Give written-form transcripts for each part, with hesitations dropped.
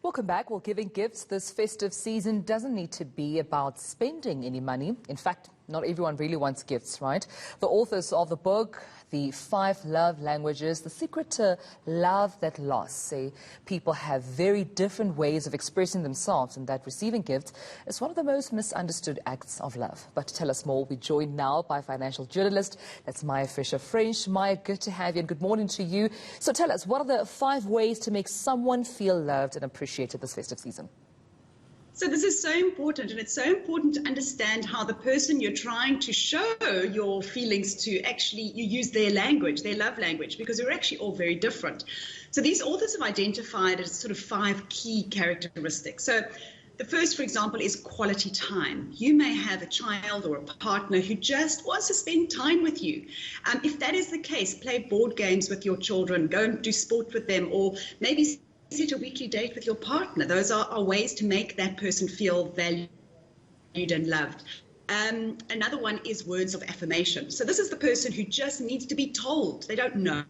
Welcome back. Well, giving gifts this festive season doesn't need to be about spending any money. In fact, not everyone really wants gifts, right? The authors of the book, The 5 Love Languages, The Secret to Love That Lasts, say people have very different ways of expressing themselves and that receiving gifts is one of the most misunderstood acts of love. But to tell us more, we're joined now by financial journalist, that's Maya Fisher-French. Maya, good to have you and good morning to you. So tell us, what are the 5 ways to make someone feel loved and appreciated this festive season? So this is so important, and it's so important to understand how the person you're trying to show your feelings to actually, you use their language, their love language, because we're actually all very different. So these authors have identified as sort of 5 key characteristics. So the first, for example, is quality time. You may have a child or a partner who just wants to spend time with you. If that is the case, play board games with your children, go and do sport with them, or maybe set a weekly date with your partner. Those are ways to make that person feel valued and loved. Another one is words of affirmation. So this is the person who just needs to be told. They don't know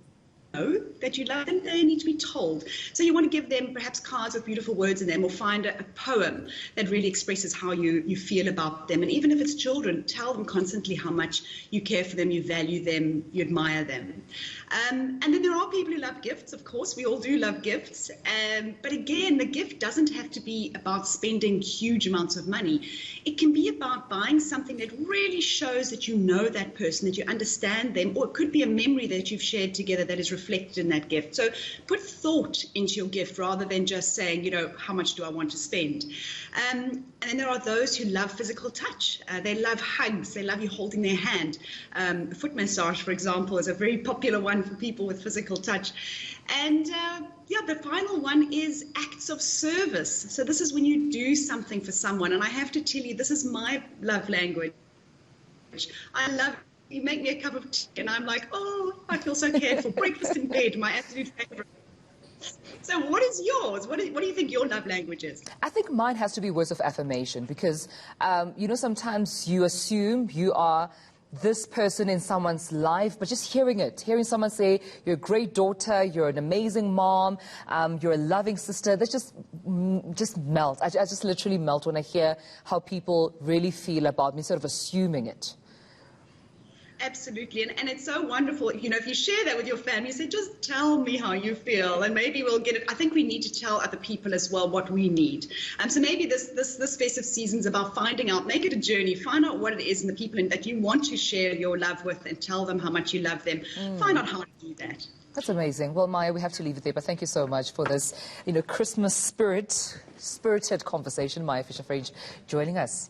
that you love them, they need to be told. So you want to give them perhaps cards with beautiful words in them, or find a poem that really expresses how you feel about them. And even if it's children, tell them constantly how much you care for them, you value them, you admire them. And then there are people who love gifts, of course, we all do love gifts. But again, the gift doesn't have to be about spending huge amounts of money. It can be about buying something that really shows that you know that person, that you understand them, or it could be a memory that you've shared together that is reflected in that gift. So put thought into your gift rather than just saying, how much do I want to spend? And then there are those who love physical touch. They love hugs. They love you holding their hand. A foot massage, for example, is a very popular one for people with physical touch. And the final one is acts of service. So this is when you do something for someone. And I have to tell you, this is my love language. I love you make me a cup of tea, and I'm like, oh, I feel so cared for. Breakfast in bed, my absolute favorite. So what is yours? What do you think your love language is? I think mine has to be words of affirmation because, sometimes you assume you are this person in someone's life, but just hearing someone say, you're a great daughter, you're an amazing mom, you're a loving sister, that just melts. I just literally melt when I hear how people really feel about me, sort of assuming it. Absolutely, and it's so wonderful, if you share that with your family, you say, just tell me how you feel, and maybe we'll get it. I think we need to tell other people as well what we need. So maybe this festive season is about finding out, make it a journey, find out what it is in the people that you want to share your love with and tell them how much you love them. Find out how to do that. That's amazing. Well, Maya, we have to leave it there, but thank you so much for this, Christmas spirited conversation. Maya Fisher-French joining us.